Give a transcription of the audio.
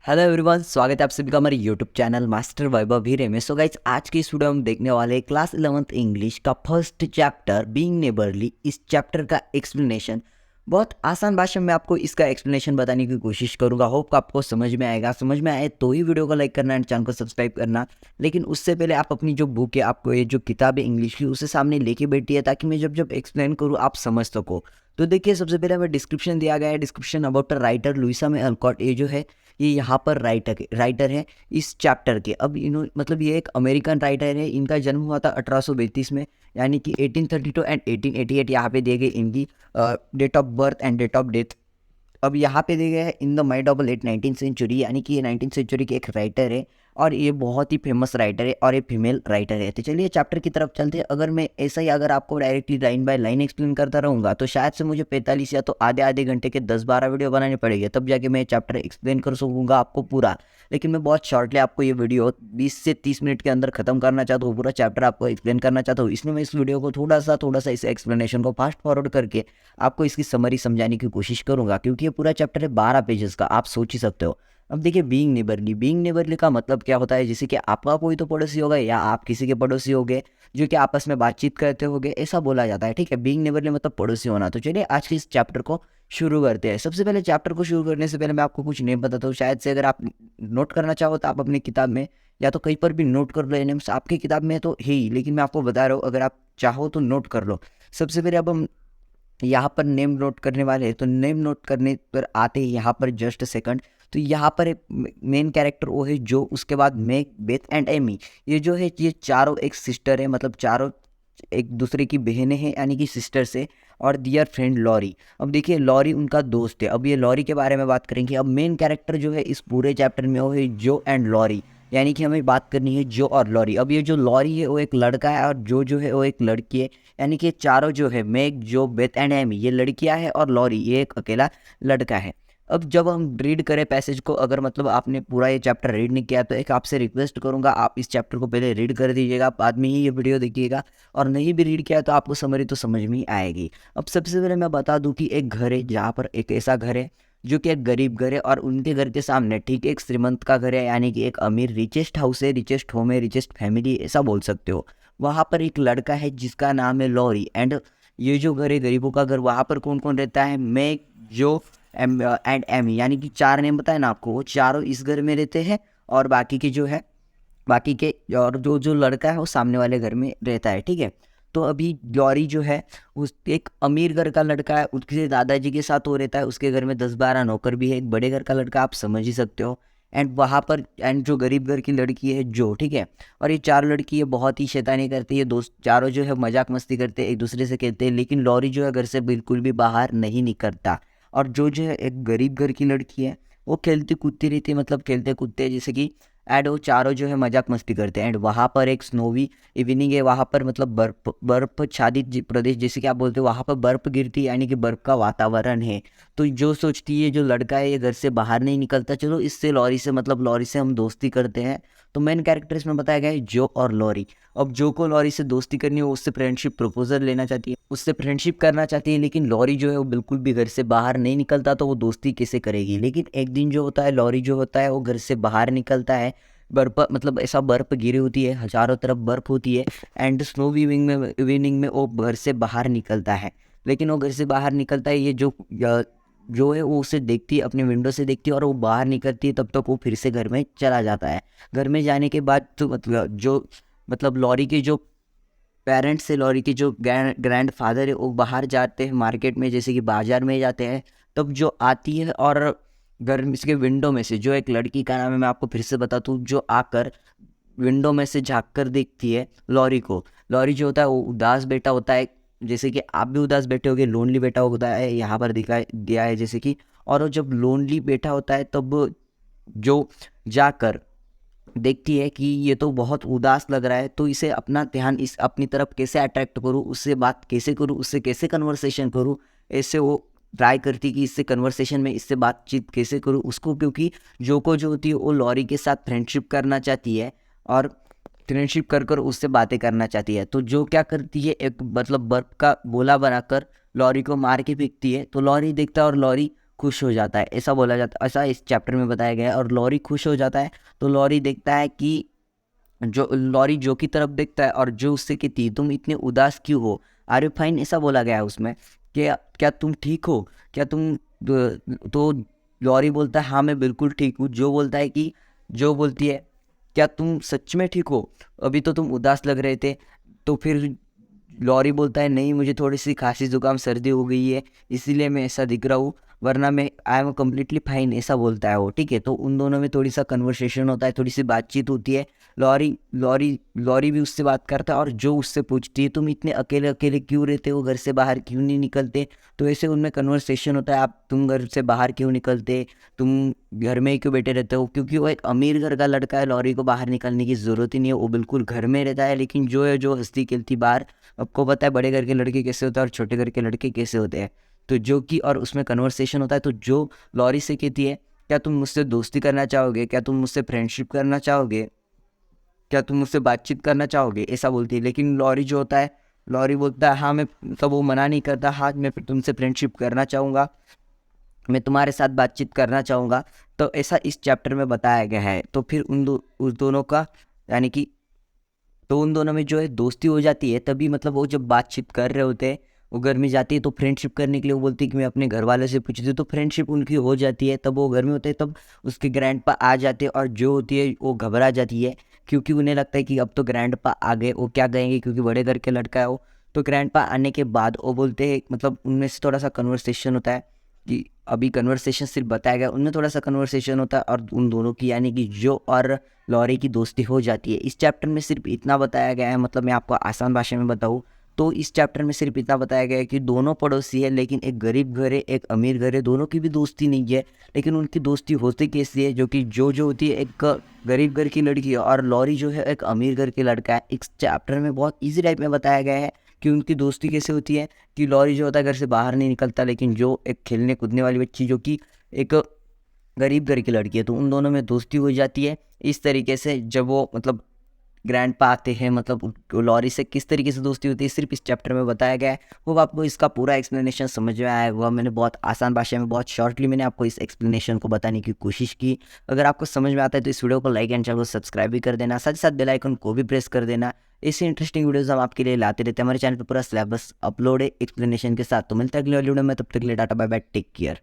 Hello everyone, स्वागत है आप सभी का हमारे यूट्यूब चैनल मास्टर वैभव वीरे में। सो गाइस, आज की इस वीडियो में हम देखने वाले हैं क्लास 11th इंग्लिश का फर्स्ट चैप्टर बीइंग नेबरली। इस चैप्टर का एक्सप्लेनेशन बहुत आसान भाषा में आपको इसका एक्सप्लेनेशन बताने की कोशिश करूंगा। होप आपको समझ में आएगा। समझ में आए तो ही वीडियो को लाइक करना एंड चैनल को सब्सक्राइब करना। लेकिन उससे पहले आप अपनी जो बुक है, आपको ये जो किताब है इंग्लिश की, उसे सामने लेके बैठिए ताकि मैं जब जब एक्सप्लेन करूँ आप समझ सको। तो देखिए, सबसे पहले हमें डिस्क्रिप्शन दिया गया है। Description about the writer Louisa May Alcott. ये जो है, ये यहाँ पर राइटर है इस चैप्टर के। अब मतलब ये एक अमेरिकन राइटर है। इनका जन्म हुआ था 1832 में, यानी कि 1832 एंड 1888 यहाँ पे दिए गए इनकी date of birth and date of death. अब यहाँ पे दिए गए हैं इन द माई डबल एट 19th सेंचुरी, यानी कि ये 19th सेंचुरी के एक राइटर है और ये बहुत ही फेमस राइटर है और ये फीमेल राइटर है। तो चलिए चैप्टर की तरफ चलते हैं। अगर मैं ऐसा ही अगर आपको directly line by line explain करता रहूँगा तो शायद से मुझे 45 या तो आधे आधे घंटे के 10-12 वीडियो बनाने पड़ेंगे, तब जाके मैं चैप्टर एक्सप्लेन कर सकूँगा आपको पूरा। लेकिन मैं बहुत शॉर्टली आपको ये वीडियो 20 से 30 मिनट के अंदर खत्म करना चाहता हूँ, पूरा चैप्टर आपको एक्सप्लेन करना चाहता हूँ। इसलिए मैं इस वीडियो को थोड़ा सा इस एक्सप्लेनेशन को फास्ट फॉरवर्ड करके आपको इसकी समरी समझाने की कोशिश करूंगा, क्योंकि ये पूरा चैप्टर है 12 पेजेस का, आप सोच ही सकते हो। अब देखिए, बीइंग नेबरली का मतलब क्या होता है। जैसे कि आपका कोई तो पड़ोसी होगा या आप किसी के पड़ोसी होगे जो कि आपस में बातचीत करते होगे, ऐसा बोला जाता है। ठीक है, बीइंग नेबरली मतलब पड़ोसी होना। तो चलिए आज के इस चैप्टर को शुरू करते हैं। सबसे पहले चैप्टर को शुरू करने से पहले मैं आपको कुछ नेम बताता हूँ। शायद से अगर आप नोट करना चाहो तो आप अपनी किताब में या तो कहीं पर भी नोट कर लो। नेम्स आपकी किताब में तो है ही, लेकिन मैं आपको बता रहा हूँ, अगर आप चाहो तो नोट कर लो। सबसे पहले अब हम यहाँ पर नेम नोट करने वाले हैं। तो नेम नोट करने पर आते ही यहाँ पर जस्ट सेकंड। तो यहाँ पर एक मेन कैरेक्टर वो है जो, उसके बाद मैग, बेथ एंड एमी। ये जो है, ये चारों एक सिस्टर है, मतलब चारों एक दूसरे की बहनें हैं, यानी कि सिस्टर्स है। और दियर फ्रेंड लॉरी। अब देखिए, लॉरी उनका दोस्त है। अब ये लॉरी के बारे में बात करेंगे। अब मेन कैरेक्टर जो है इस पूरे चैप्टर में वो है जो एंड लॉरी, यानी कि हमें बात करनी है जो और लॉरी। अब ये जो लॉरी है वो एक लड़का है और जो है वो एक लड़की है, यानी कि चारों जो है मैग, जो, बेथ एंड एमी, ये लड़कियां हैं और लॉरी ये एक अकेला लड़का है। अब जब हम रीड करें पैसेज को, अगर मतलब आपने पूरा ये चैप्टर रीड नहीं किया तो एक आपसे रिक्वेस्ट करूंगा, आप इस चैप्टर को पहले रीड कर दीजिएगा, बाद में ही ये वीडियो देखिएगा। और नहीं भी रीड किया तो आपको समरी तो समझ में ही आएगी। अब सबसे पहले मैं बता दूं कि एक घर है, जहाँ पर एक ऐसा घर है जो कि एक गरीब घर है, और उनके घर के सामने ठीक एक श्रीमंत का घर है, यानी कि एक अमीर, रिचेस्ट हाउस है, रिचेस्ट होम है, रिचेस्ट फैमिली, ऐसा बोल सकते हो। वहाँ पर एक लड़का है जिसका नाम है लॉरी। एंड ये जो घर है गरीबों का घर, वहाँ पर कौन कौन रहता है? मैं, जो एंड एमी, यानी कि चार नेम बताए ना आपको, वो चारों इस घर में रहते हैं। और बाकी के जो है, बाकी के और जो जो लड़का है वो सामने वाले घर में रहता है। ठीक है, तो अभी लॉरी जो है उस एक अमीर घर का लड़का है, उसके दादाजी के साथ वो रहता है। उसके घर में 10-12 नौकर भी है, एक बड़े घर का लड़का, आप समझ ही सकते हो। एंड वहाँ पर एंड जो गरीब घर की लड़की है जो, ठीक है। और ये चार लड़की है बहुत ही शैतानी करती है, दोस्त चारों जो है मजाक मस्ती करते हैं, एक दूसरे से कहते हैं। लेकिन लॉरी जो है घर से बिल्कुल भी बाहर नहीं निकलता। और जो है एक गरीब घर की लड़की है, वो खेलती कूदती रहती है, मतलब खेलते कूदते जैसे कि एंड वो चारों जो है मजाक मस्ती करते हैं। एंड वहाँ पर एक स्नोवी इवनिंग है, वहाँ पर मतलब बर्फ छादित प्रदेश जैसे कि आप बोलते हो, वहाँ पर बर्फ गिरती है, यानी कि बर्फ का वातावरण है। तो जो सोचती है जो लड़का है ये घर से बाहर नहीं निकलता, चलो इससे लॉरी से, मतलब लॉरी से हम दोस्ती करते हैं। तो मेन कैरेक्टर इसमें बताया गया है जो और लॉरी। अब जो को लॉरी से दोस्ती करनी है, वो उससे फ्रेंडशिप प्रपोजल लेना चाहती है, उससे फ्रेंडशिप करना चाहती है। लेकिन लॉरी जो है वो बिल्कुल भी घर से बाहर नहीं निकलता, तो वो दोस्ती कैसे करेगी? लेकिन एक दिन जो होता है, लॉरी जो होता है वो घर से बाहर निकलता है। बर्फ, मतलब ऐसा बर्फ गिरी होती है, चारों तरफ बर्फ होती है। एंड स्नो इवनिंग में वो घर से बाहर निकलता है। लेकिन वो घर से बाहर निकलता है, ये जो है वो उसे देखती है, अपने विंडो से देखती है, और वो बाहर निकलती है, तब तक वो फिर से घर में चला जाता है। घर में जाने के बाद तो मतलब लॉरी के जो पेरेंट्स है, लॉरी के जो ग्रैंड फादर है, वो बाहर जाते हैं मार्केट में, जैसे कि बाजार में जाते हैं। तब जो आती है और घर में इसके विंडो में से जो एक लड़की का नाम है, मैं आपको फिर से बताता हूँ, जो आकर विंडो में से झाँक कर देखती है लॉरी को। लॉरी जो होता है वो उदास बैठा होता है, जैसे कि आप भी उदास बैठे होगे, लोनली बैठा होता है, यहाँ पर दिखाई दिया है जैसे कि। और वो जब लोनली बैठा होता है तब जो जाकर देखती है कि ये तो बहुत उदास लग रहा है, तो इसे अपना ध्यान इस अपनी तरफ कैसे अट्रैक्ट करूँ, उससे बात कैसे करूँ, उससे कैसे कन्वर्सेशन करूँ। ऐसे वो ट्राई करती कि इससे कन्वर्सेशन में इससे बातचीत कैसे करूँ उसको, क्योंकि जो होती है वो लॉरी के साथ फ्रेंडशिप करना चाहती है और फ्रेंडशिप कर उससे बातें करना चाहती है। तो जो क्या करती है, एक मतलब बर्फ का गोला बनाकर लॉरी को मार के फेंकती है। तो लॉरी देखता है और लॉरी खुश हो जाता है, ऐसा बोला जाता है, ऐसा इस चैप्टर में बताया गया है। और लॉरी खुश हो जाता है तो लॉरी देखता है कि जो लॉरी जो की तरफ देखता है और जो उससे कहती है तुम इतने उदास क्यों हो, आर यू फाइन, ऐसा बोला गया है उसमें कि क्या तुम ठीक हो, क्या तुम तो लॉरी बोलता है हाँ मैं बिल्कुल ठीक हूँ। जो बोलता है कि जो बोलती है क्या तुम सच में ठीक हो, अभी तो तुम उदास लग रहे थे। तो फिर लॉरी बोलता है नहीं मुझे थोड़ी सी खांसी जुकाम सर्दी हो गई है इसीलिए मैं ऐसा दिख रहा हूँ, वरना मैं आई एम कम्प्लीटली फाइन, ऐसा बोलता है वो। ठीक है, तो उन दोनों में थोड़ी सा कन्वर्सेशन होता है, थोड़ी सी बातचीत होती है। लॉरी लॉरी लॉरी भी उससे बात करता है और जो उससे पूछती है तुम इतने अकेले अकेले क्यों रहते हो, घर से बाहर क्यों नहीं निकलते। तो ऐसे उनमें कन्वर्सेशन होता है, आप तुम घर से बाहर क्यों निकलते, तुम घर में ही क्यों बैठे रहते हो। क्योंकि वो एक अमीर घर का लड़का है, लॉरी को बाहर निकलने की ज़रूरत ही नहीं है, वो बिल्कुल घर में रहता है। लेकिन जो है जो हंसती खेलती बाहर, आपको पता है बड़े घर के लड़के कैसे होते हैं और छोटे घर के लड़के कैसे होते हैं। तो जो कि और उसमें कन्वर्सेशन होता है, तो जो लॉरी से कहती है क्या तुम मुझसे दोस्ती करना चाहोगे, क्या तुम मुझसे फ्रेंडशिप करना चाहोगे, क्या तुम मुझसे बातचीत करना चाहोगे, ऐसा बोलती है। लेकिन लॉरी जो होता है, लॉरी बोलता है हाँ मैं, मतलब वो मना नहीं करता, हाँ मैं तुमसे फ्रेंडशिप करना चाहूँगा, मैं तुम्हारे साथ बातचीत करना चाहूँगा। तो ऐसा इस चैप्टर में बताया गया है। तो फिर उस दोनों का यानी कि तो उन दोनों में जो है दोस्ती हो जाती है। तभी मतलब वो जब बातचीत कर रहे होते हैं, वो घर में जाती है तो फ्रेंडशिप करने के लिए वो बोलती है कि मैं अपने घर वालों से पूछती हूँ, तो फ्रेंडशिप उनकी हो जाती है। तब वो घर में होते हैं, तब उसके ग्रैंडपा आ जाते हैं और जो होती है वो घबरा जाती है, क्योंकि उन्हें लगता है कि अब तो ग्रैंडपा आ गए, वो क्या कहेंगे क्योंकि बड़े घर के लड़का है वो। तो ग्रैंडपा आने के बाद वो बोलते हैं, मतलब उनमें से थोड़ा सा कन्वर्सेशन होता है कि अभी कन्वर्सेशन सिर्फ बताया गया, उनमें थोड़ा सा कन्वर्सेशन होता है और उन दोनों की यानी कि जो और लॉरी की दोस्ती हो जाती है। इस चैप्टर में सिर्फ इतना बताया गया है, मतलब मैं आपको आसान भाषा में बताऊँ तो इस चैप्टर में सिर्फ इतना बताया गया है कि दोनों पड़ोसी है, लेकिन एक गरीब घर है एक अमीर घर है, दोनों की भी दोस्ती नहीं है। लेकिन उनकी दोस्ती होती कैसी है, जो कि जो होती है एक गरीब घर की लड़की है और लॉरी जो है एक अमीर घर के लड़का है। इस चैप्टर में बहुत ईजी टाइप में बताया गया है कि उनकी दोस्ती कैसे होती है। कि लॉरी जो होता है घर से बाहर नहीं निकलता, लेकिन जो एक खेलने कूदने वाली बच्ची जो कि एक गरीब घर की लड़की है, तो उन दोनों में दोस्ती हो जाती है। इस तरीके से जब वो मतलब ग्रैंडपा आते हैं, मतलब लॉरी से किस तरीके से दोस्ती होती है सिर्फ इस चैप्टर में बताया गया है। वो आपको इसका पूरा एक्सप्लेनेशन समझ में आया हुआ, मैंने बहुत आसान भाषा में बहुत शॉर्टली मैंने आपको इस एक्सप्लेनेशन को बताने की कोशिश की। अगर आपको समझ में आता है तो इस वीडियो को लाइक एंड चैनल को सब्सक्राइब भी कर देना, साथ ही साथ बेल आइकन को भी प्रेस कर देना। ऐसे इंटरेस्टिंग वीडियोस हम आपके लिए लाते रहते हैं, हमारे चैनल पर पूरा सिलेबस अपलोड है एक्सप्लेनेशन के साथ। तो मिलते हैं अगले वीडियो में, तब तक के लिए tata bye bye, take care.